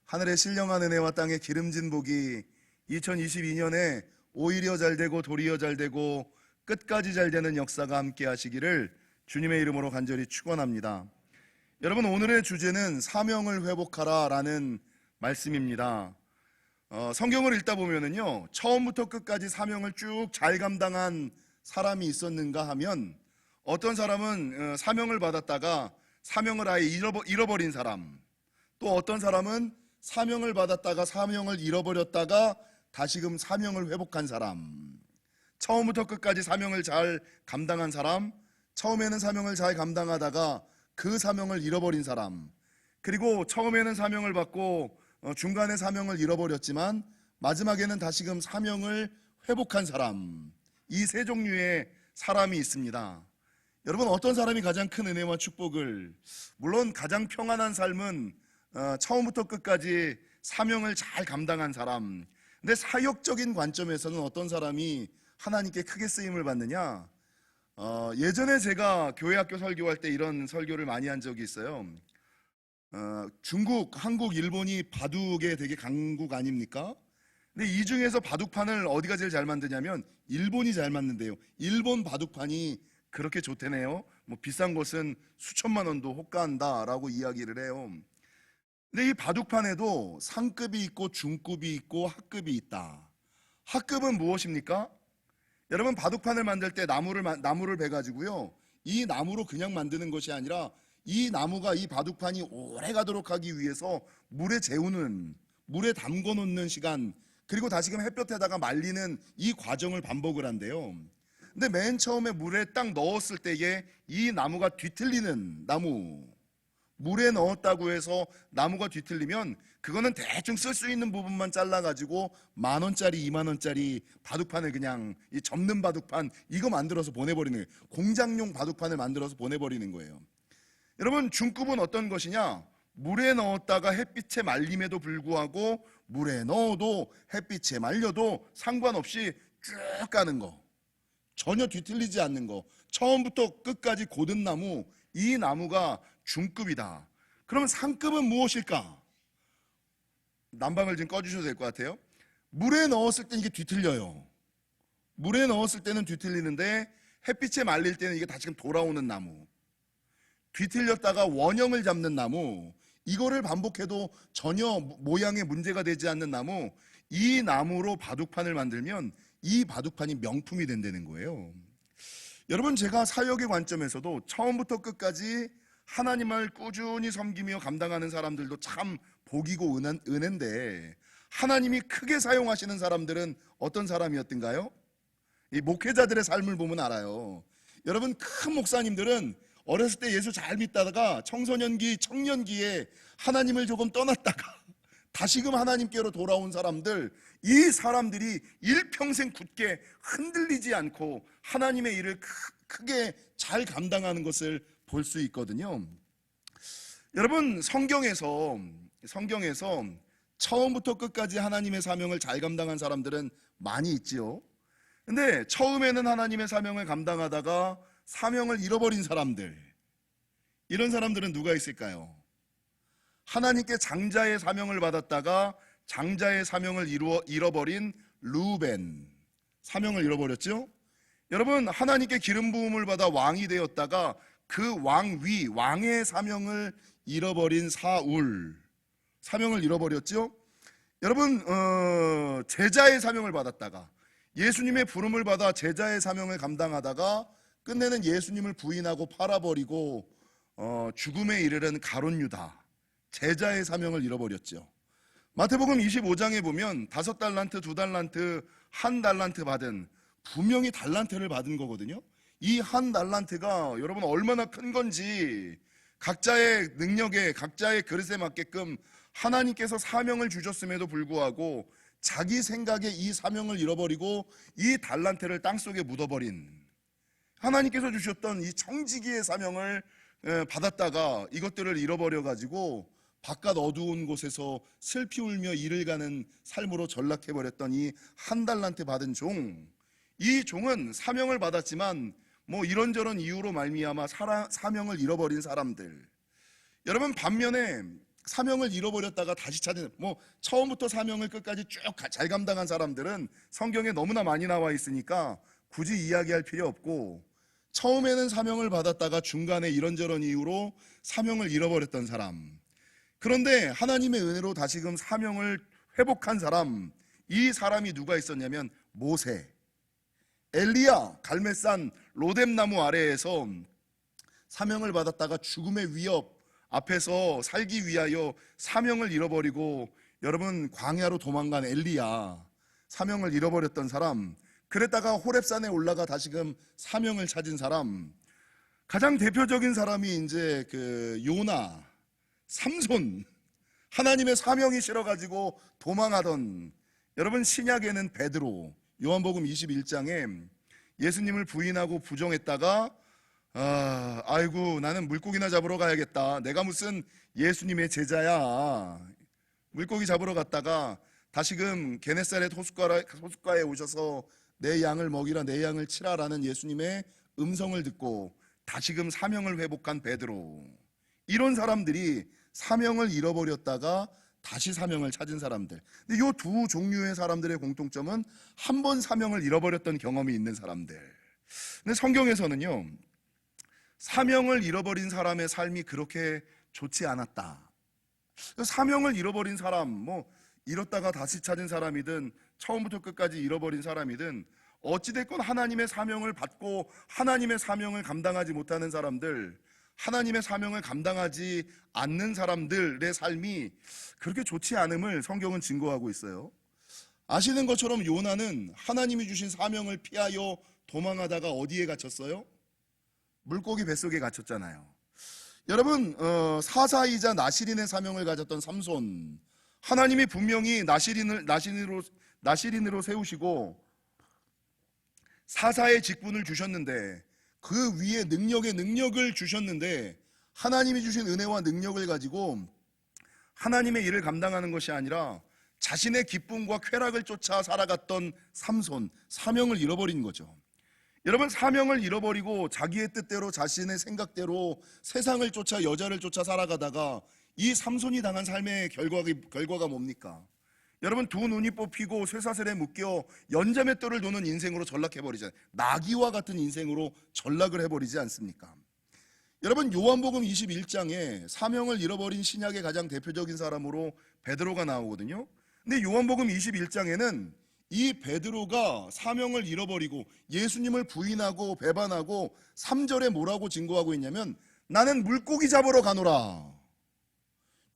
하늘의 신령한 은혜와 땅의 기름진 복이 2022년에 오히려 잘되고 도리어 잘되고 끝까지 잘되는 역사가 함께 하시기를 주님의 이름으로 간절히 축원합니다. 여러분, 오늘의 주제는 사명을 회복하라 라는 말씀입니다. 성경을 읽다 보면은요, 처음부터 끝까지 사명을 쭉 잘 감당한 사람이 있었는가 하면 어떤 사람은 사명을 받았다가 사명을 아예 잃어버린 사람, 또 어떤 사람은 사명을 받았다가 사명을 잃어버렸다가 다시금 사명을 회복한 사람, 처음부터 끝까지 사명을 잘 감당한 사람, 처음에는 사명을 잘 감당하다가 그 사명을 잃어버린 사람, 그리고 처음에는 사명을 받고 중간에 사명을 잃어버렸지만 마지막에는 다시금 사명을 회복한 사람, 이 세 종류의 사람이 있습니다. 여러분, 어떤 사람이 가장 큰 은혜와 축복을, 물론 가장 평안한 삶은 처음부터 끝까지 사명을 잘 감당한 사람, 근데 사역적인 관점에서는 어떤 사람이 하나님께 크게 쓰임을 받느냐? 예전에 제가 교회 학교 설교할 때 이런 설교를 많이 한 적이 있어요. 중국, 한국, 일본이 바둑에 되게 강국 아닙니까? 근데 이 중에서 바둑판을 어디가 제일 잘 만드냐면 일본이 잘 만든대요. 일본 바둑판이 그렇게 좋대네요. 뭐 비싼 것은 수천만 원도 호가한다라고 이야기를 해요. 근데 이 바둑판에도 상급이 있고 중급이 있고 하급이 있다. 하급은 무엇입니까? 여러분, 바둑판을 만들 때 나무를 베가지고요, 이 나무로 그냥 만드는 것이 아니라 이 나무가 이 바둑판이 오래 가도록 하기 위해서 물에 재우는, 물에 담궈 놓는 시간, 그리고 다시금 햇볕에다가 말리는 이 과정을 반복을 한대요. 근데 맨 처음에 물에 딱 넣었을 때에 이 나무가 뒤틀리는 나무, 물에 넣었다고 해서 나무가 뒤틀리면 그거는 대충 쓸 수 있는 부분만 잘라가지고 10,000원짜리 20,000원짜리 바둑판을 그냥, 이 접는 바둑판 이거 만들어서 보내버리는 거예요. 공장용 바둑판을 만들어서 보내버리는 거예요. 여러분, 중급은 어떤 것이냐? 물에 넣었다가 햇빛에 말림에도 불구하고 물에 넣어도 햇빛에 말려도 상관없이 쭉 가는 거, 전혀 뒤틀리지 않는 거, 처음부터 끝까지 고든 나무, 이 나무가 중급이다. 그러면 상급은 무엇일까? 난방을 좀 꺼주셔도 될 것 같아요. 물에 넣었을 때 이게 뒤틀려요. 물에 넣었을 때는 뒤틀리는데 햇빛에 말릴 때는 이게 다시금 돌아오는 나무, 뒤틀렸다가 원형을 잡는 나무, 이거를 반복해도 전혀 모양에 문제가 되지 않는 나무, 이 나무로 바둑판을 만들면 이 바둑판이 명품이 된다는 거예요. 여러분, 제가 사역의 관점에서도 처음부터 끝까지 하나님을 꾸준히 섬기며 감당하는 사람들도 참 복이고 은혜인데, 하나님이 크게 사용하시는 사람들은 어떤 사람이었던가요? 이 목회자들의 삶을 보면 알아요. 여러분, 큰 목사님들은 어렸을 때 예수 잘 믿다가 청소년기, 청년기에 하나님을 조금 떠났다가 다시금 하나님께로 돌아온 사람들, 이 사람들이 일평생 굳게 흔들리지 않고 하나님의 일을 크게 잘 감당하는 것을 볼 수 있거든요. 여러분, 성경에서 처음부터 끝까지 하나님의 사명을 잘 감당한 사람들은 많이 있지요. 근데 처음에는 하나님의 사명을 감당하다가 사명을 잃어버린 사람들, 이런 사람들은 누가 있을까요? 하나님께 장자의 사명을 받았다가 장자의 사명을 잃어버린 루벤, 사명을 잃어버렸죠? 여러분, 하나님께 기름 부음을 받아 왕이 되었다가 그 왕의 사명을 잃어버린 사울, 사명을 잃어버렸죠? 여러분, 제자의 사명을 받았다가 예수님의 부름을 받아 제자의 사명을 감당하다가 끝내는 예수님을 부인하고 팔아버리고 죽음에 이르는 가룟 유다, 제자의 사명을 잃어버렸죠. 마태복음 25장에 보면 5달란트, 2달란트, 1달란트 받은, 분명히 달란트를 받은 거거든요. 이 1달란트가 여러분 얼마나 큰 건지, 각자의 능력에, 각자의 그릇에 맞게끔 하나님께서 사명을 주셨음에도 불구하고 자기 생각에 이 사명을 잃어버리고 이 달란트를 땅속에 묻어버린, 하나님께서 주셨던 이 청지기의 사명을 받았다가 이것들을 잃어버려가지고 바깥 어두운 곳에서 슬피 울며 이를 가는 삶으로 전락해버렸던 이 1달란트 받은 종, 이 종은 사명을 받았지만 뭐 이런저런 이유로 말미암아 사명을 잃어버린 사람들. 여러분, 반면에 사명을 잃어버렸다가 다시 찾은, 처음부터 사명을 끝까지 쭉 잘 감당한 사람들은 성경에 너무나 많이 나와 있으니까 굳이 이야기할 필요 없고, 처음에는 사명을 받았다가 중간에 이런저런 이유로 사명을 잃어버렸던 사람, 그런데 하나님의 은혜로 다시금 사명을 회복한 사람, 이 사람이 누가 있었냐면 모세, 엘리야, 갈멜산 로뎀나무 아래에서 사명을 받았다가 죽음의 위협 앞에서 살기 위하여 사명을 잃어버리고, 여러분 광야로 도망간 엘리야, 사명을 잃어버렸던 사람, 그랬다가 호렙산에 올라가 다시금 사명을 찾은 사람, 가장 대표적인 사람이 이제 요나, 삼손, 하나님의 사명이 싫어가지고 도망하던, 여러분 신약에는 베드로, 요한복음 21장에 예수님을 부인하고 부정했다가 아이고 나는 물고기나 잡으러 가야겠다, 내가 무슨 예수님의 제자야, 물고기 잡으러 갔다가 다시금 게네사렛 호숫가에 오셔서 내 양을 먹이라, 내 양을 치라라는 예수님의 음성을 듣고 다시금 사명을 회복한 베드로, 이런 사람들이 사명을 잃어버렸다가 다시 사명을 찾은 사람들. 근데 이 두 종류의 사람들의 공통점은 한 번 사명을 잃어버렸던 경험이 있는 사람들. 근데 성경에서는요, 사명을 잃어버린 사람의 삶이 그렇게 좋지 않았다. 사명을 잃어버린 사람, 잃었다가 다시 찾은 사람이든 처음부터 끝까지 잃어버린 사람이든 어찌됐건 하나님의 사명을 받고 하나님의 사명을 감당하지 못하는 사람들, 하나님의 사명을 감당하지 않는 사람들의 삶이 그렇게 좋지 않음을 성경은 증거하고 있어요. 아시는 것처럼 요나는 하나님이 주신 사명을 피하여 도망하다가 어디에 갇혔어요? 물고기 뱃속에 갇혔잖아요. 여러분, 사사이자 나시린의 사명을 가졌던 삼손, 하나님이 분명히 나시린으로 세우시고 사사의 직분을 주셨는데, 그 위에 능력을 주셨는데, 하나님이 주신 은혜와 능력을 가지고 하나님의 일을 감당하는 것이 아니라 자신의 기쁨과 쾌락을 쫓아 살아갔던 삼손, 사명을 잃어버린 거죠. 여러분, 사명을 잃어버리고 자기의 뜻대로 자신의 생각대로 세상을 쫓아 여자를 쫓아 살아가다가 이 삼손이 당한 삶의 결과가 뭡니까? 여러분, 두 눈이 뽑히고 쇠사슬에 묶여 연자맷돌을 도는 인생으로 전락해버리잖아요. 나귀와 같은 인생으로 전락을 해버리지 않습니까? 여러분, 요한복음 21장에 사명을 잃어버린 신약의 가장 대표적인 사람으로 베드로가 나오거든요. 근데 요한복음 21장에는 이 베드로가 사명을 잃어버리고 예수님을 부인하고 배반하고 3절에 뭐라고 증거하고 있냐면, 나는 물고기 잡으러 가노라.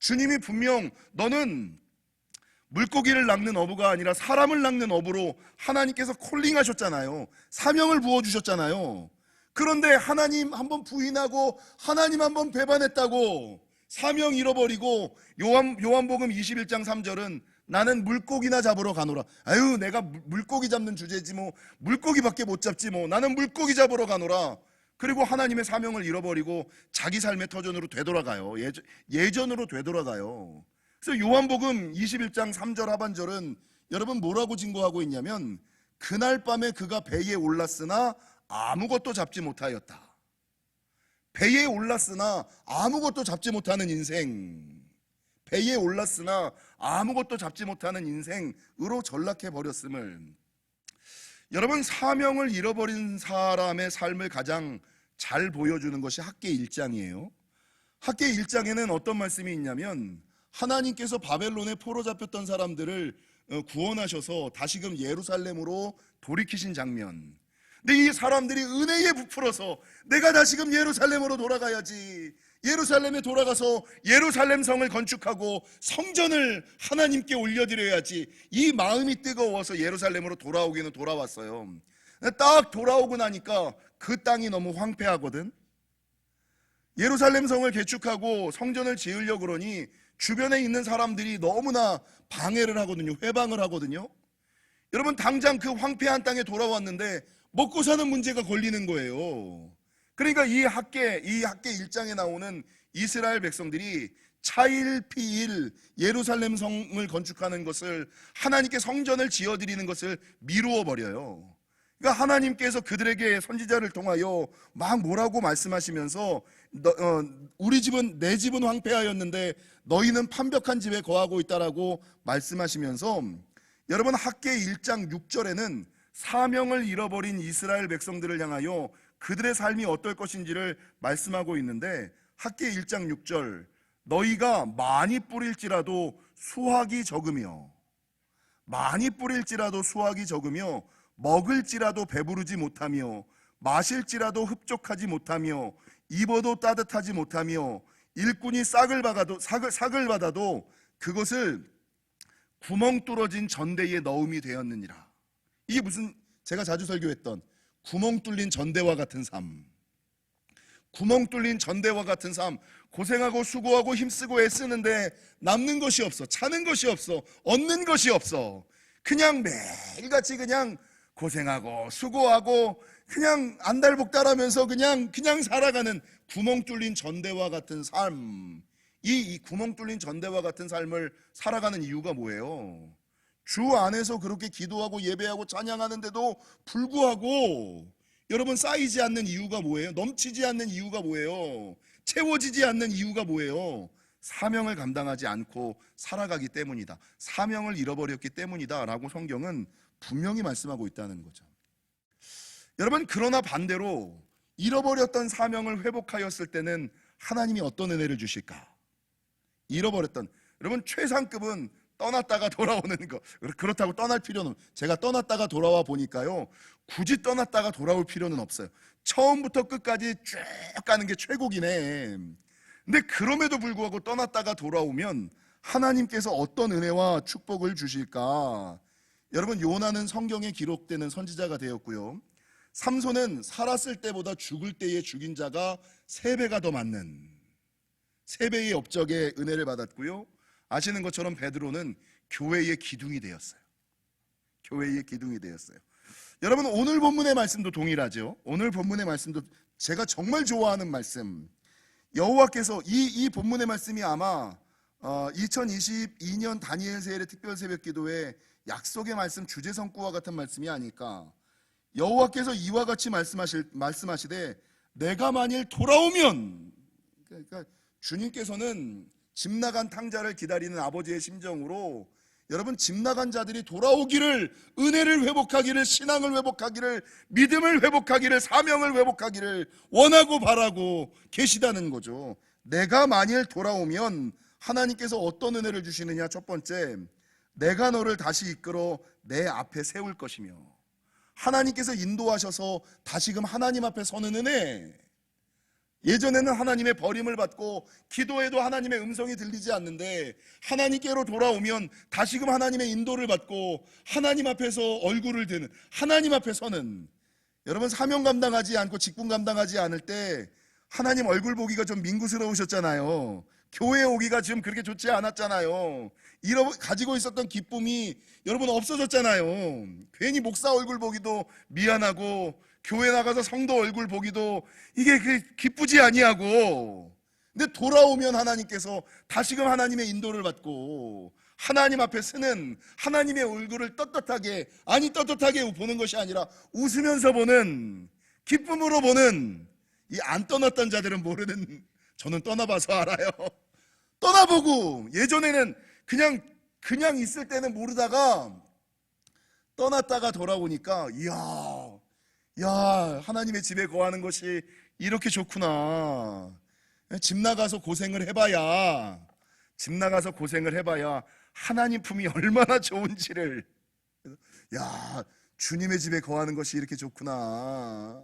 주님이 분명 너는 물고기를 낚는 어부가 아니라 사람을 낚는 어부로 하나님께서 콜링하셨잖아요. 사명을 부어주셨잖아요. 그런데 하나님 한번 부인하고 하나님 한번 배반했다고 사명 잃어버리고, 요한복음 21장 3절은 나는 물고기나 잡으러 가노라. 아유, 내가 물고기 잡는 주제지 물고기밖에 못 잡지 나는 물고기 잡으러 가노라. 그리고 하나님의 사명을 잃어버리고 자기 삶의 터전으로 되돌아가요. 예전으로 되돌아가요. 그래서 요한복음 21장 3절 하반절은 여러분 뭐라고 증거하고 있냐면, 그날 밤에 그가 배에 올랐으나 아무것도 잡지 못하였다. 배에 올랐으나 아무것도 잡지 못하는 인생, 배에 올랐으나 아무것도 잡지 못하는 인생으로 전락해 버렸음을. 여러분, 사명을 잃어버린 사람의 삶을 가장 잘 보여주는 것이 학개 1장이에요. 학개 1장에는 어떤 말씀이 있냐면, 하나님께서 바벨론에 포로 잡혔던 사람들을 구원하셔서 다시금 예루살렘으로 돌이키신 장면. 근데 이 사람들이 은혜에 부풀어서 내가 다시금 예루살렘으로 돌아가야지, 예루살렘에 돌아가서 예루살렘 성을 건축하고 성전을 하나님께 올려드려야지, 이 마음이 뜨거워서 예루살렘으로 돌아오기는 돌아왔어요. 딱 돌아오고 나니까 그 땅이 너무 황폐하거든. 예루살렘 성을 개축하고 성전을 지으려고 그러니 주변에 있는 사람들이 너무나 방해를 하거든요. 회방을 하거든요. 여러분, 당장 그 황폐한 땅에 돌아왔는데 먹고 사는 문제가 걸리는 거예요. 그러니까 이 학개 1장에 나오는 이스라엘 백성들이 차일 피일 예루살렘 성을 건축하는 것을, 하나님께 성전을 지어드리는 것을 미루어 버려요. 그러니까 하나님께서 그들에게 선지자를 통하여 막 뭐라고 말씀하시면서 우리 집은 내 집은 황폐하였는데 너희는 판벽한 집에 거하고 있다라고 말씀하시면서 여러분 학개 1장 6절에는 사명을 잃어버린 이스라엘 백성들을 향하여 그들의 삶이 어떨 것인지를 말씀하고 있는데 학개 1장 6절 너희가 많이 뿌릴지라도 수확이 적으며 많이 뿌릴지라도 수확이 적으며 먹을지라도 배부르지 못하며 마실지라도 흡족하지 못하며 입어도 따뜻하지 못하며 일꾼이 싹을 받아도 그것을 구멍 뚫어진 전대에 넣음이 되었느니라. 이게 무슨 제가 자주 설교했던 구멍 뚫린 전대와 같은 삶, 구멍 뚫린 전대와 같은 삶, 고생하고 수고하고 힘쓰고 애쓰는데 남는 것이 없어, 차는 것이 없어, 얻는 것이 없어. 그냥 매일같이 그냥 고생하고 수고하고 그냥 안달복달하면서 그냥 살아가는 구멍 뚫린 전대와 같은 삶. 이 구멍 뚫린 전대와 같은 삶을 살아가는 이유가 뭐예요? 주 안에서 그렇게 기도하고 예배하고 찬양하는데도 불구하고 여러분 쌓이지 않는 이유가 뭐예요? 넘치지 않는 이유가 뭐예요? 채워지지 않는 이유가 뭐예요? 사명을 감당하지 않고 살아가기 때문이다. 사명을 잃어버렸기 때문이다 라고 성경은 분명히 말씀하고 있다는 거죠. 여러분, 그러나 반대로 잃어버렸던 사명을 회복하였을 때는 하나님이 어떤 은혜를 주실까? 잃어버렸던, 여러분 최상급은 떠났다가 돌아오는 거. 그렇다고 떠날 필요는, 제가 떠났다가 돌아와 보니까요, 굳이 떠났다가 돌아올 필요는 없어요. 처음부터 끝까지 쭉 가는 게 최고기네. 근데 그럼에도 불구하고 떠났다가 돌아오면 하나님께서 어떤 은혜와 축복을 주실까? 여러분, 요나는 성경에 기록되는 선지자가 되었고요, 삼손은 살았을 때보다 죽을 때에 죽인 자가 3배가 더 많은 3배의 업적의 은혜를 받았고요, 아시는 것처럼 베드로는 교회의 기둥이 되었어요. 교회의 기둥이 되었어요. 여러분, 오늘 본문의 말씀도 동일하죠. 오늘 본문의 말씀도 제가 정말 좋아하는 말씀, 여호와께서 이 본문의 말씀이 아마 2022년 다니엘 세일의 특별 새벽 기도에 약속의 말씀 주제성구와 같은 말씀이 아닐까. 여호와께서 이와 같이 말씀하시되 내가 만일 돌아오면, 그러니까 주님께서는 집 나간 탕자를 기다리는 아버지의 심정으로 여러분, 집 나간 자들이 돌아오기를, 은혜를 회복하기를, 신앙을 회복하기를, 믿음을 회복하기를, 사명을 회복하기를 원하고 바라고 계시다는 거죠. 내가 만일 돌아오면 하나님께서 어떤 은혜를 주시느냐? 첫 번째, 내가 너를 다시 이끌어 내 앞에 세울 것이며, 하나님께서 인도하셔서 다시금 하나님 앞에 서는 은혜. 예전에는 하나님의 버림을 받고 기도해도 하나님의 음성이 들리지 않는데 하나님께로 돌아오면 다시금 하나님의 인도를 받고 하나님 앞에서 얼굴을 드는, 하나님 앞에 서는, 여러분 사명 감당하지 않고 직분 감당하지 않을 때 하나님 얼굴 보기가 좀 민구스러우셨잖아요. 교회 오기가 지금 그렇게 좋지 않았잖아요. 가지고 있었던 기쁨이 여러분 없어졌잖아요. 괜히 목사 얼굴 보기도 미안하고 교회 나가서 성도 얼굴 보기도 이게 기쁘지 아니하고, 근데 돌아오면 하나님께서 다시금 하나님의 인도를 받고 하나님 앞에 서는, 하나님의 얼굴을 떳떳하게, 아니 떳떳하게 보는 것이 아니라 웃으면서 보는, 기쁨으로 보는, 이 안 떠났던 자들은 모르는, 저는 떠나봐서 알아요. 떠나보고, 예전에는 그냥 있을 때는 모르다가 떠났다가 돌아오니까 야, 하나님의 집에 거하는 것이 이렇게 좋구나. 집 나가서 고생을 해봐야 하나님 품이 얼마나 좋은지를, 야, 주님의 집에 거하는 것이 이렇게 좋구나.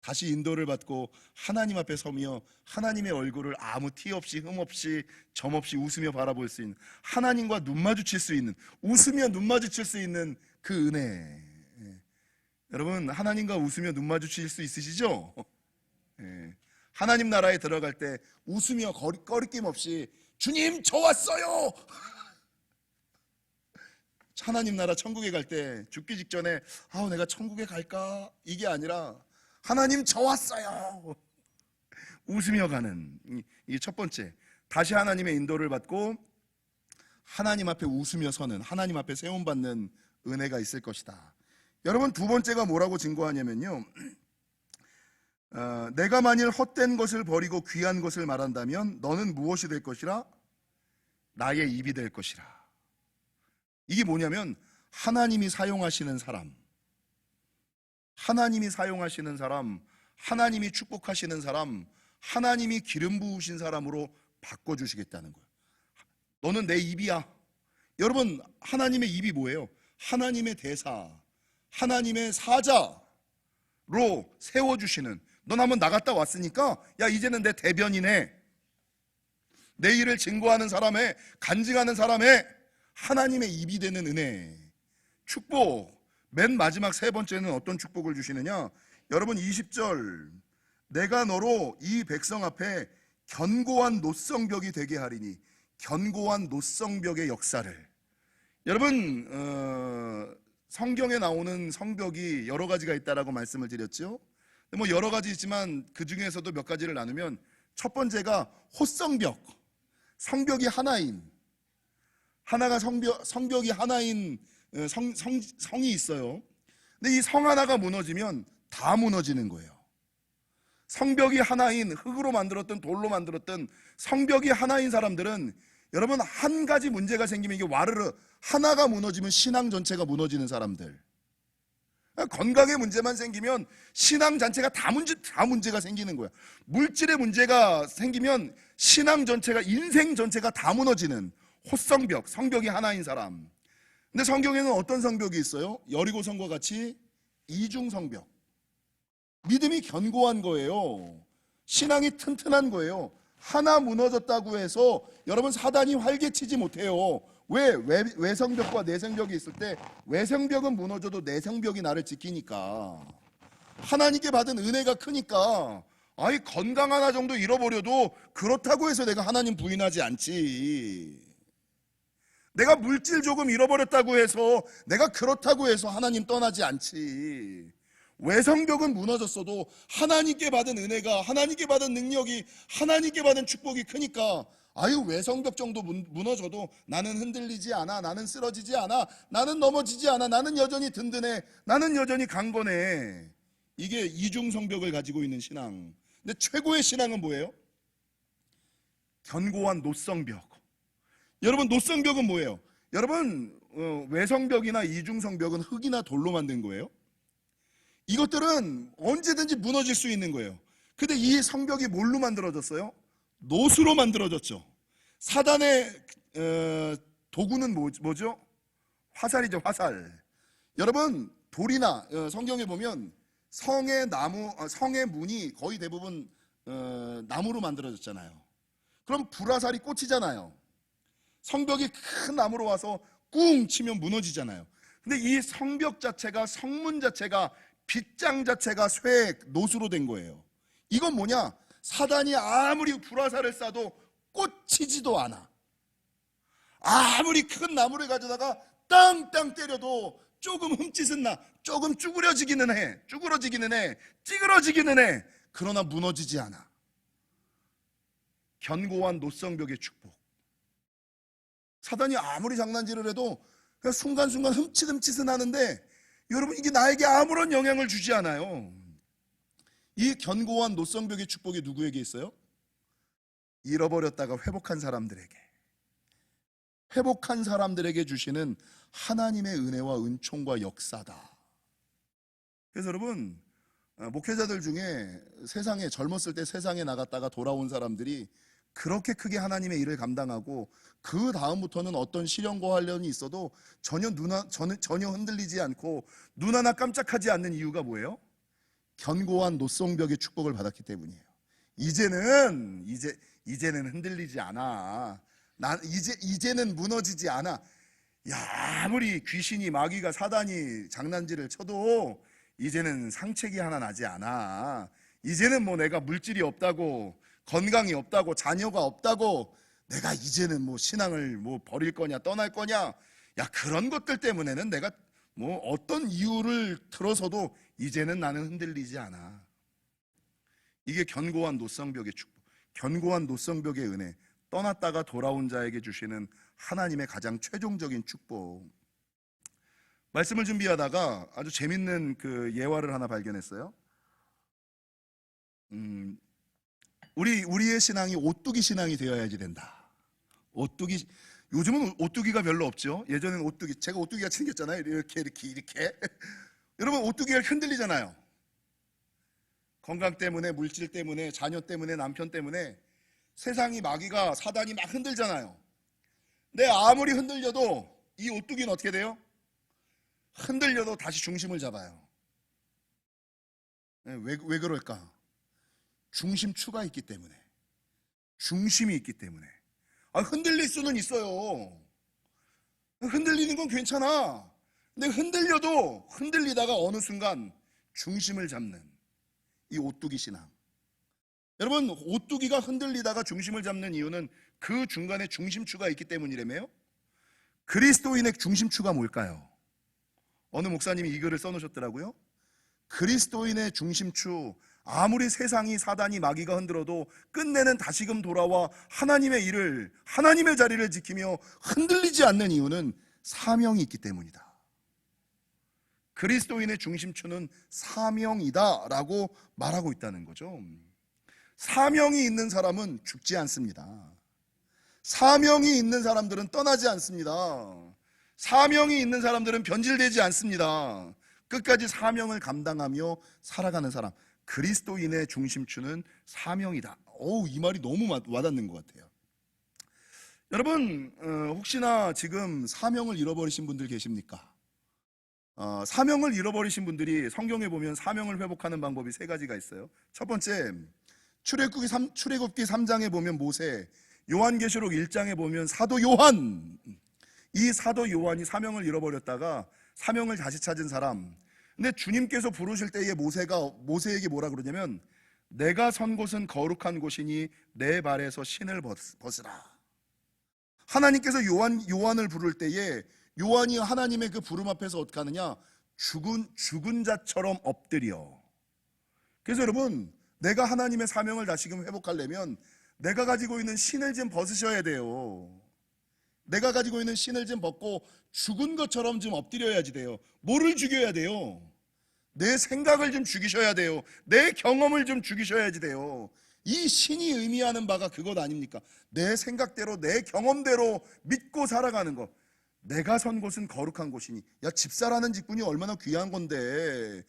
다시 인도를 받고 하나님 앞에 서며 하나님의 얼굴을 아무 티 없이 흠 없이 점 없이 웃으며 바라볼 수 있는, 하나님과 눈 마주칠 수 있는, 웃으며 눈 마주칠 수 있는 그 은혜. 여러분, 하나님과 웃으며 눈 마주칠 수 있으시죠? 하나님 나라에 들어갈 때 웃으며 꺼리낌 없이 주님 저 왔어요. 하나님 나라 천국에 갈 때 죽기 직전에 내가 천국에 갈까? 이게 아니라 하나님 저 왔어요. 웃으며 가는, 이게 첫 번째, 다시 하나님의 인도를 받고 하나님 앞에 웃으며 서는, 하나님 앞에 세움받는 은혜가 있을 것이다. 여러분, 두 번째가 뭐라고 증거하냐면요, 내가 만일 헛된 것을 버리고 귀한 것을 말한다면 너는 무엇이 될 것이라? 나의 입이 될 것이라. 이게 뭐냐면 하나님이 사용하시는 사람, 하나님이 사용하시는 사람, 하나님이 축복하시는 사람, 하나님이 기름 부으신 사람으로 바꿔주시겠다는 거예요. 너는 내 입이야. 여러분, 하나님의 입이 뭐예요? 하나님의 대사, 하나님의 사자로 세워주시는, 넌 한번 나갔다 왔으니까 야 이제는 내 대변인에, 내 일을 증거하는 사람에, 간증하는 사람에 하나님의 입이 되는 은혜, 축복. 맨 마지막 세 번째는 어떤 축복을 주시느냐? 여러분 20절, 내가 너로 이 백성 앞에 견고한 노성벽이 되게 하리니. 견고한 노성벽의 역사를, 여러분 성경에 나오는 성벽이 여러 가지가 있다라고 말씀을 드렸죠. 뭐 여러 가지 있지만 그 중에서도 몇 가지를 나누면, 첫 번째가 호성벽, 성벽이 하나인, 하나가 성벽이 하나인 성이 있어요. 근데 이 성 하나가 무너지면 다 무너지는 거예요. 성벽이 하나인, 흙으로 만들었던 돌로 만들었던 성벽이 하나인 사람들은, 여러분 한 가지 문제가 생기면 이게 와르르 하나가 무너지면 신앙 전체가 무너지는 사람들. 건강의 문제만 생기면 신앙 자체가 다 문제가 생기는 거야. 물질의 문제가 생기면 신앙 전체가, 인생 전체가 다 무너지는 호성벽, 성벽이 하나인 사람. 근데 성경에는 어떤 성벽이 있어요? 여리고 성과 같이 이중 성벽. 믿음이 견고한 거예요. 신앙이 튼튼한 거예요. 하나 무너졌다고 해서 여러분 사단이 활개치지 못해요. 왜? 외성벽과 내성벽이 있을 때 외성벽은 무너져도 내성벽이 나를 지키니까. 하나님께 받은 은혜가 크니까. 아이 건강 하나 정도 잃어버려도 그렇다고 해서 내가 하나님 부인하지 않지. 내가 물질 조금 잃어버렸다고 해서, 내가 그렇다고 해서 하나님 떠나지 않지. 외성벽은 무너졌어도 하나님께 받은 은혜가, 하나님께 받은 능력이, 하나님께 받은 축복이 크니까, 아유 외성벽 정도 무너져도 나는 흔들리지 않아, 나는 쓰러지지 않아, 나는 넘어지지 않아, 나는 여전히 든든해, 나는 여전히 강건해. 이게 이중성벽을 가지고 있는 신앙. 근데 최고의 신앙은 뭐예요? 견고한 노성벽. 여러분 노성벽은 뭐예요? 여러분 외성벽이나 이중성벽은 흙이나 돌로 만든 거예요. 이것들은 언제든지 무너질 수 있는 거예요. 근데 이 성벽이 뭘로 만들어졌어요? 노수로 만들어졌죠. 사단의 도구는 뭐죠? 화살이죠, 화살. 여러분 돌이나 성경에 보면 성의 문이 거의 대부분 나무로 만들어졌잖아요. 그럼 불화살이 꽂히잖아요. 성벽이 큰 나무로 와서 꿍 치면 무너지잖아요. 근데 이 성벽 자체가, 성문 자체가, 빗장 자체가 노수로 된 거예요. 이건 뭐냐? 사단이 아무리 불화살을 쏴도 꽂히지도 않아. 아무리 큰 나무를 가져다가 땅땅 때려도 조금 흠짓은 나, 조금 쭈그러지기는 해, 찌그러지기는 해. 그러나 무너지지 않아. 견고한 노성벽의 축복. 사단이 아무리 장난질을 해도 그냥 순간순간 흠칫은 하는데, 여러분 이게 나에게 아무런 영향을 주지 않아요. 이 견고한 노성벽의 축복이 누구에게 있어요? 잃어버렸다가 회복한 사람들에게 주시는 하나님의 은혜와 은총과 역사다. 그래서 여러분 목회자들 중에 젊었을 때 세상에 나갔다가 돌아온 사람들이 그렇게 크게 하나님의 일을 감당하고 그 다음부터는 어떤 시련과 환란이 있어도 전혀 흔들리지 않고 눈 하나 깜짝하지 않는 이유가 뭐예요? 견고한 노성벽의 축복을 받았기 때문이에요. 이제는 흔들리지 않아. 이제는 무너지지 않아. 야, 아무리 귀신이, 마귀가, 사단이 장난질을 쳐도 이제는 상책이 하나 나지 않아. 이제는 뭐 내가 물질이 없다고, 건강이 없다고, 자녀가 없다고, 내가 이제는 뭐 신앙을 뭐 버릴 거냐, 떠날 거냐, 야 그런 것들 때문에는 내가 뭐 어떤 이유를 들어서도 이제는 나는 흔들리지 않아. 이게 견고한 노성벽의 축복, 견고한 노성벽의 은혜, 떠났다가 돌아온 자에게 주시는 하나님의 가장 최종적인 축복. 말씀을 준비하다가 아주 재밌는 그 예화를 하나 발견했어요. 우리의 신앙이 오뚜기 신앙이 되어야지 된다. 오뚜기, 요즘은 오뚜기가 별로 없죠. 예전에는 오뚜기, 제가 오뚜기 같이 생겼잖아요. 이렇게 여러분, 오뚜기가 흔들리잖아요. 건강 때문에, 물질 때문에, 자녀 때문에, 남편 때문에 세상이, 마귀가, 사단이 막 흔들잖아요. 근데 아무리 흔들려도 이 오뚜기는 어떻게 돼요? 흔들려도 다시 중심을 잡아요. 왜 그럴까? 중심추가 있기 때문에. 중심이 있기 때문에. 흔들릴 수는 있어요. 흔들리는 건 괜찮아. 근데 흔들리다가 어느 순간 중심을 잡는 이 오뚜기 신앙. 여러분, 오뚜기가 흔들리다가 중심을 잡는 이유는 그 중간에 중심추가 있기 때문이라며요. 그리스도인의 중심추가 뭘까요? 어느 목사님이 이 글을 써놓으셨더라고요. 그리스도인의 중심추, 아무리 세상이, 사단이, 마귀가 흔들어도 끝내는 다시금 돌아와 하나님의 일을, 하나님의 자리를 지키며 흔들리지 않는 이유는 사명이 있기 때문이다. 그리스도인의 중심추는 사명이다 라고 말하고 있다는 거죠. 사명이 있는 사람은 죽지 않습니다. 사명이 있는 사람들은 떠나지 않습니다. 사명이 있는 사람들은 변질되지 않습니다. 끝까지 사명을 감당하며 살아가는 사람, 그리스도인의 중심추는 사명이다. 이 말이 너무 와닿는 것 같아요. 여러분, 혹시나 지금 사명을 잃어버리신 분들 계십니까? 사명을 잃어버리신 분들이 성경에 보면 사명을 회복하는 방법이 세 가지가 있어요. 첫 번째, 출애굽기 3장에 보면 모세, 요한계시록 1장에 보면 사도 요한, 이 사도 요한이 사명을 잃어버렸다가 사명을 다시 찾은 사람. 근데 주님께서 부르실 때에 모세에게 뭐라 그러냐면, 내가 선 곳은 거룩한 곳이니 내 발에서 신을 벗으라. 하나님께서 요한을 부를 때에 요한이 하나님의 그 부름 앞에서 어떻게 하느냐? 죽은 자처럼 엎드려. 그래서 여러분, 내가 하나님의 사명을 다시금 회복하려면 내가 가지고 있는 신을 좀 벗으셔야 돼요. 내가 가지고 있는 신을 좀 벗고 죽은 것처럼 좀 엎드려야지 돼요. 뭐를 죽여야 돼요? 내 생각을 좀 죽이셔야 돼요. 내 경험을 좀 죽이셔야지 돼요. 이 신이 의미하는 바가 그것 아닙니까? 내 생각대로, 내 경험대로 믿고 살아가는 것. 내가 선 곳은 거룩한 곳이니. 야, 집사라는 직분이 얼마나 귀한 건데.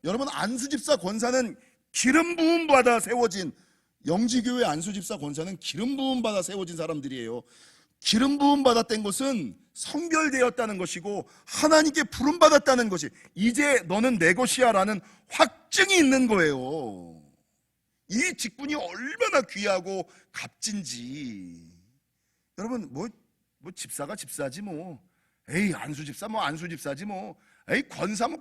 여러분, 안수집사 권사는 기름 부음 받아 세워진, 영지교회 안수집사 권사는 기름 부음 받아 세워진 사람들이에요. 기름 부음 받았던 것은 성별되었다는 것이고 하나님께 부름 받았다는 것이, 이제 너는 내 것이야 라는 확증이 있는 거예요. 이 직분이 얼마나 귀하고 값진지. 여러분, 뭐 집사가 집사지 뭐. 에이, 안수집사 뭐 안수집사지 뭐. 에이, 권사 뭐.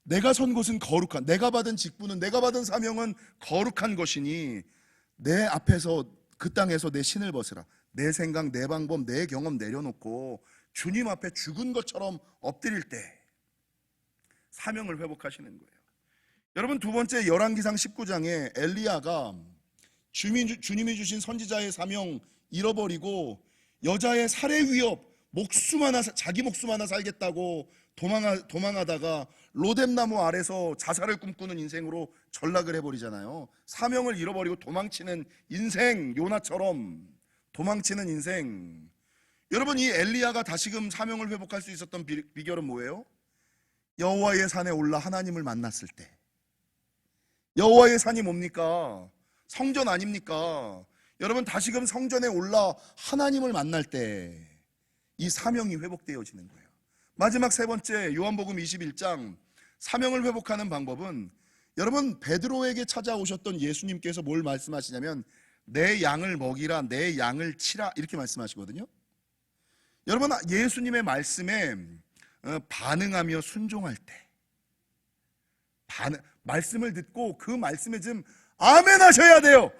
내가 선 곳은 거룩한, 내가 받은 직분은, 내가 받은 사명은 거룩한 것이니 내 앞에서, 그 땅에서 내 신을 벗으라. 내 생각, 내 방법, 내 경험 내려놓고 주님 앞에 죽은 것처럼 엎드릴 때 사명을 회복하시는 거예요. 여러분, 두 번째, 열왕기상 19장에 엘리야가 주님이 주신 선지자의 사명 잃어버리고 여자의 살해 위협, 자기 목숨 하나 살겠다고 도망하다가 로뎀나무 아래서 자살을 꿈꾸는 인생으로 전락을 해버리잖아요. 사명을 잃어버리고 도망치는 인생, 요나처럼 도망치는 인생. 여러분, 이 엘리야가 다시금 사명을 회복할 수 있었던 비결은 뭐예요? 여호와의 산에 올라 하나님을 만났을 때. 여호와의 산이 뭡니까? 성전 아닙니까? 여러분, 다시금 성전에 올라 하나님을 만날 때 이 사명이 회복되어지는 거예요. 마지막 세 번째, 요한복음 21장, 사명을 회복하는 방법은, 여러분, 베드로에게 찾아오셨던 예수님께서 뭘 말씀하시냐면, 내 양을 먹이라, 내 양을 치라, 이렇게 말씀하시거든요. 여러분, 예수님의 말씀에 반응하며 순종할 때, 말씀을 듣고 그 말씀에 좀 아멘 하셔야 돼요.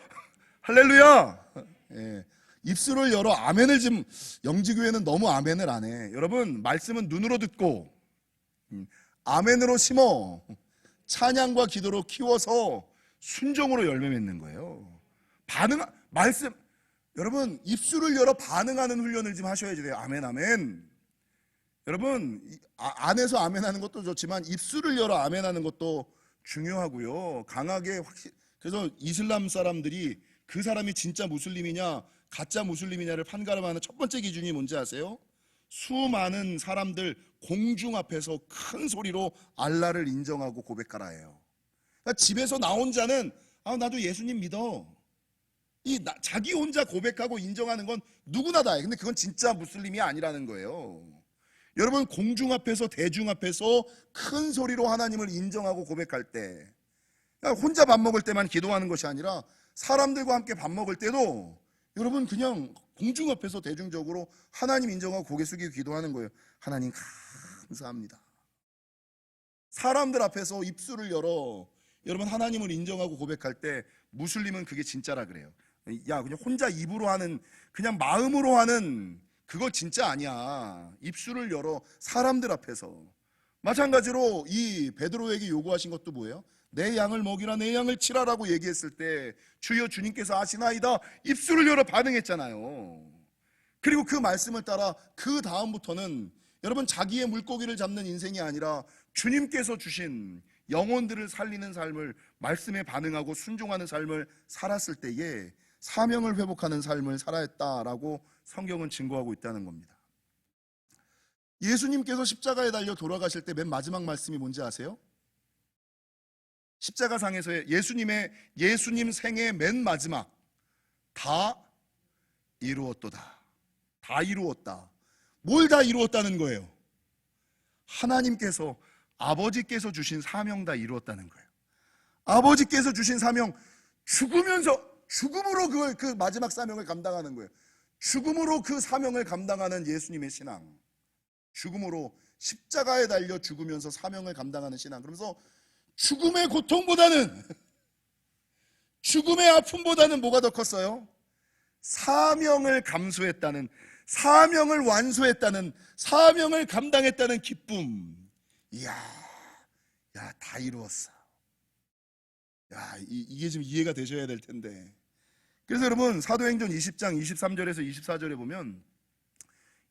할렐루야. 예. 입술을 열어 아멘을 좀, 영지교회는 너무 아멘을 안 해. 여러분, 말씀은 눈으로 듣고 아멘으로 심어 찬양과 기도로 키워서 순종으로 열매 맺는 거예요. 여러분, 입술을 열어 반응하는 훈련을 좀 하셔야지 돼요. 아멘, 아멘. 여러분 안에서 아멘하는 것도 좋지만 입술을 열어 아멘하는 것도 중요하고요. 강하게 그래서 이슬람 사람들이 그 사람이 진짜 무슬림이냐 가짜 무슬림이냐를 판가름하는 첫 번째 기준이 뭔지 아세요? 수많은 사람들 공중 앞에서 큰 소리로 알라를 인정하고 고백하라예요. 그러니까 집에서 나 혼자는 나도 예수님 믿어. 자기 혼자 고백하고 인정하는 건 누구나 다 해. 근데 그건 진짜 무슬림이 아니라는 거예요. 여러분 공중 앞에서 대중 앞에서 큰 소리로 하나님을 인정하고 고백할 때, 그러니까 혼자 밥 먹을 때만 기도하는 것이 아니라 사람들과 함께 밥 먹을 때도 여러분 그냥 공중 앞에서 대중적으로 하나님 인정하고 고개 숙이고 기도하는 거예요. 하나님 감사합니다. 사람들 앞에서 입술을 열어 여러분 하나님을 인정하고 고백할 때 무슬림은 그게 진짜라 그래요. 야 그냥 혼자 입으로 하는 그냥 마음으로 하는 그거 진짜 아니야. 입술을 열어 사람들 앞에서. 마찬가지로 이 베드로에게 요구하신 것도 뭐예요? 내 양을 먹이라 내 양을 치라라고 얘기했을 때 주여 주님께서 아시나이다 입술을 열어 반응했잖아요. 그리고 그 말씀을 따라 그 다음부터는 여러분 자기의 물고기를 잡는 인생이 아니라 주님께서 주신 영혼들을 살리는 삶을 말씀에 반응하고 순종하는 삶을 살았을 때에 사명을 회복하는 삶을 살아했다라고 성경은 증거하고 있다는 겁니다. 예수님께서 십자가에 달려 돌아가실 때 맨 마지막 말씀이 뭔지 아세요? 십자가상에서의 예수님 생의 맨 마지막 다 이루었도다. 다 이루었다. 뭘 다 이루었다는 거예요? 하나님께서 아버지께서 주신 사명 다 이루었다는 거예요. 아버지께서 주신 사명 죽음으로 그 마지막 사명을 감당하는 거예요. 죽음으로 그 사명을 감당하는 예수님의 신앙. 죽음으로 십자가에 달려 죽으면서 사명을 감당하는 신앙. 그러면서 죽음의 고통보다는 죽음의 아픔보다는 뭐가 더 컸어요? 사명을 감수했다는, 사명을 완수했다는, 사명을 감당했다는 기쁨. 이야, 다 이루었어. 이게 좀 이해가 되셔야 될 텐데. 그래서 여러분 사도행전 20장 23절에서 24절에 보면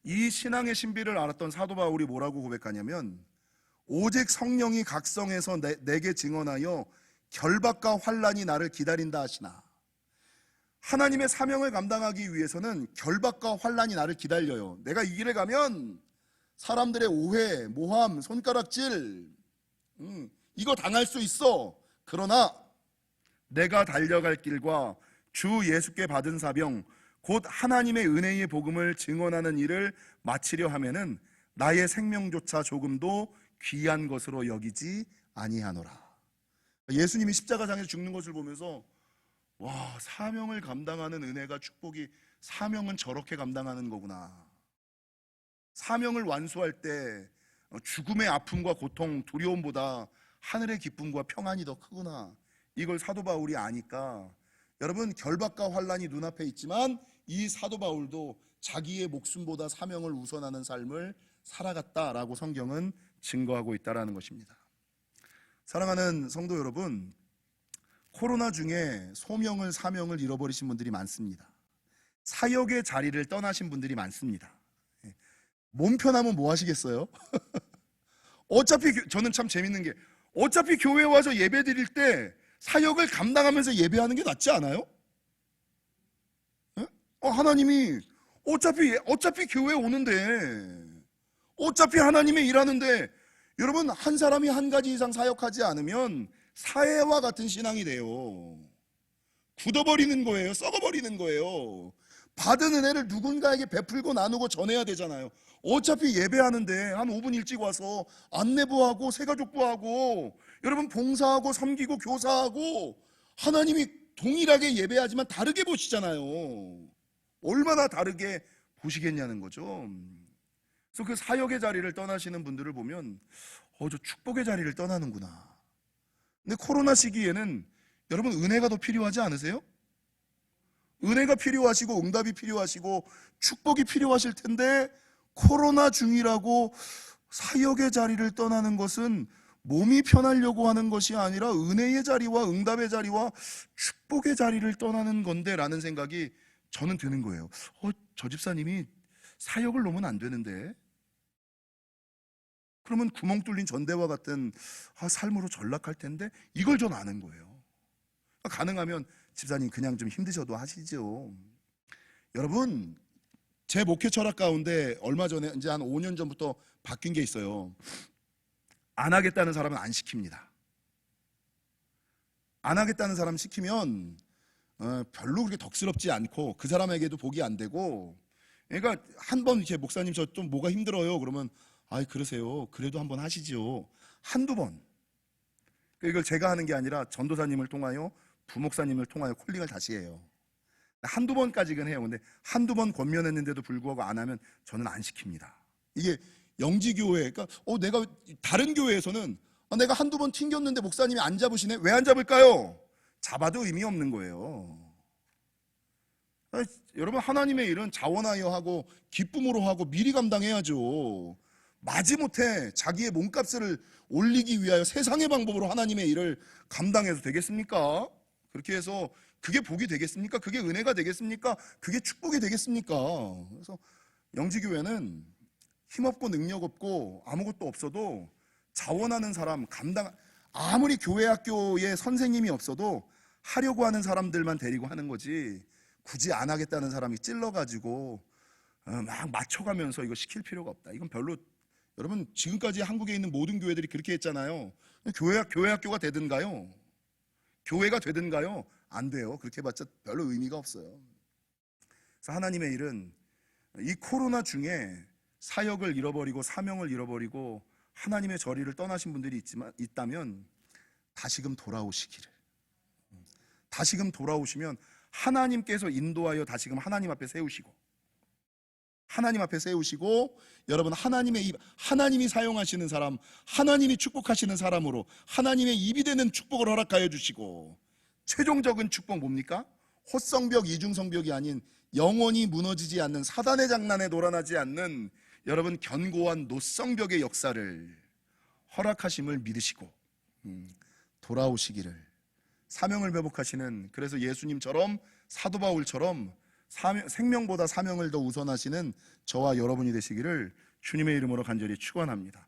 이 신앙의 신비를 알았던 사도 바울이 뭐라고 고백하냐면 오직 성령이 각성해서 내게 증언하여 결박과 환난이 나를 기다린다 하시나. 하나님의 사명을 감당하기 위해서는 결박과 환난이 나를 기다려요. 내가 이 길에 가면 사람들의 오해, 모함, 손가락질 이거 당할 수 있어. 그러나 내가 달려갈 길과 주 예수께 받은 사명 곧 하나님의 은혜의 복음을 증언하는 일을 마치려 하면은 나의 생명조차 조금도 귀한 것으로 여기지 아니하노라. 예수님이 십자가상에서 죽는 것을 보면서 와, 사명을 감당하는 은혜가 축복이, 사명은 저렇게 감당하는 거구나. 사명을 완수할 때 죽음의 아픔과 고통, 두려움보다 하늘의 기쁨과 평안이 더 크구나. 이걸 사도 바울이 아니까 여러분 결박과 환난이 눈앞에 있지만 이 사도 바울도 자기의 목숨보다 사명을 우선하는 삶을 살아갔다라고 성경은 증거하고 있다라는 것입니다. 사랑하는 성도 여러분, 코로나 중에 소명을 사명을 잃어버리신 분들이 많습니다. 사역의 자리를 떠나신 분들이 많습니다. 몸 편하면 뭐 하시겠어요? 어차피 저는 참 재밌는 게 어차피 교회 와서 예배 드릴 때 사역을 감당하면서 예배하는 게 낫지 않아요? 하나님이 어차피 교회 오는데 어차피 하나님이 일하는데 여러분 한 사람이 한 가지 이상 사역하지 않으면 사해와 같은 신앙이 돼요. 굳어버리는 거예요. 썩어버리는 거예요. 받은 은혜를 누군가에게 베풀고 나누고 전해야 되잖아요. 어차피 예배하는데 한 5분 일찍 와서 안내부하고 새가족부하고 여러분 봉사하고 섬기고 교사하고 하나님이 동일하게 예배하지만 다르게 보시잖아요. 얼마나 다르게 보시겠냐는 거죠. 그래서 그 사역의 자리를 떠나시는 분들을 보면 저 축복의 자리를 떠나는구나. 근데 코로나 시기에는 여러분 은혜가 더 필요하지 않으세요? 은혜가 필요하시고 응답이 필요하시고 축복이 필요하실 텐데 코로나 중이라고 사역의 자리를 떠나는 것은 몸이 편하려고 하는 것이 아니라 은혜의 자리와 응답의 자리와 축복의 자리를 떠나는 건데 라는 생각이 저는 드는 거예요. 저 집사님이 사역을 놓으면 안 되는데 그러면 구멍 뚫린 전대와 같은 삶으로 전락할 텐데 이걸 전 아는 거예요. 가능하면 집사님 그냥 좀 힘드셔도 하시죠. 여러분, 제 목회 철학 가운데 얼마 전에 이제 한 5년 전부터 바뀐 게 있어요. 안 하겠다는 사람은 안 시킵니다. 안 하겠다는 사람 시키면 별로 그렇게 덕스럽지 않고 그 사람에게도 복이 안 되고, 그러니까 한 번 이렇게 목사님 저 좀 뭐가 힘들어요 그러면 아이 그러세요 그래도 한번 하시죠. 한두 번. 이걸 제가 하는 게 아니라 전도사님을 통하여 부목사님을 통하여 콜링을 다시 해요. 한두 번까지는 해요. 근데 한두 번 권면했는데도 불구하고 안 하면 저는 안 시킵니다. 이게 영지교회, 그러니까 내가 다른 교회에서는 내가 한두 번 튕겼는데 목사님이 안 잡으시네. 왜 안 잡을까요? 잡아도 의미 없는 거예요. 여러분, 하나님의 일은 자원하여 하고 기쁨으로 하고 미리 감당해야죠. 마지못해 자기의 몸값을 올리기 위하여 세상의 방법으로 하나님의 일을 감당해도 되겠습니까? 그렇게 해서 그게 복이 되겠습니까? 그게 은혜가 되겠습니까? 그게 축복이 되겠습니까? 그래서 영지교회는 힘없고 능력 없고 아무것도 없어도 자원하는 사람, 아무리 교회 학교에 선생님이 없어도 하려고 하는 사람들만 데리고 하는 거지, 굳이 안 하겠다는 사람이 찔러가지고 막 맞춰가면서 이거 시킬 필요가 없다. 이건 별로, 여러분 지금까지 한국에 있는 모든 교회들이 그렇게 했잖아요. 교회 학교가 되든가요? 교회가 되든가요? 안 돼요. 그렇게 해봤자 별로 의미가 없어요. 그래서 하나님의 일은 이 코로나 중에 사역을 잃어버리고 사명을 잃어버리고 하나님의 저리를 떠나신 분들이 있다면 다시금 돌아오시기를, 다시금 돌아오시면 하나님께서 인도하여 다시금 하나님 앞에 세우시고, 여러분 하나님이 사용하시는 사람, 하나님이 축복하시는 사람으로 하나님의 입이 되는 축복을 허락하여 주시고, 최종적인 축복 뭡니까? 헛성벽 이중성벽이 아닌 영원히 무너지지 않는, 사단의 장난에 놀아나지 않는 여러분 견고한 노성벽의 역사를 허락하심을 믿으시고 돌아오시기를, 사명을 회복하시는, 그래서 예수님처럼 사도 바울처럼 생명보다 사명을 더 우선하시는 저와 여러분이 되시기를 주님의 이름으로 간절히 축원합니다.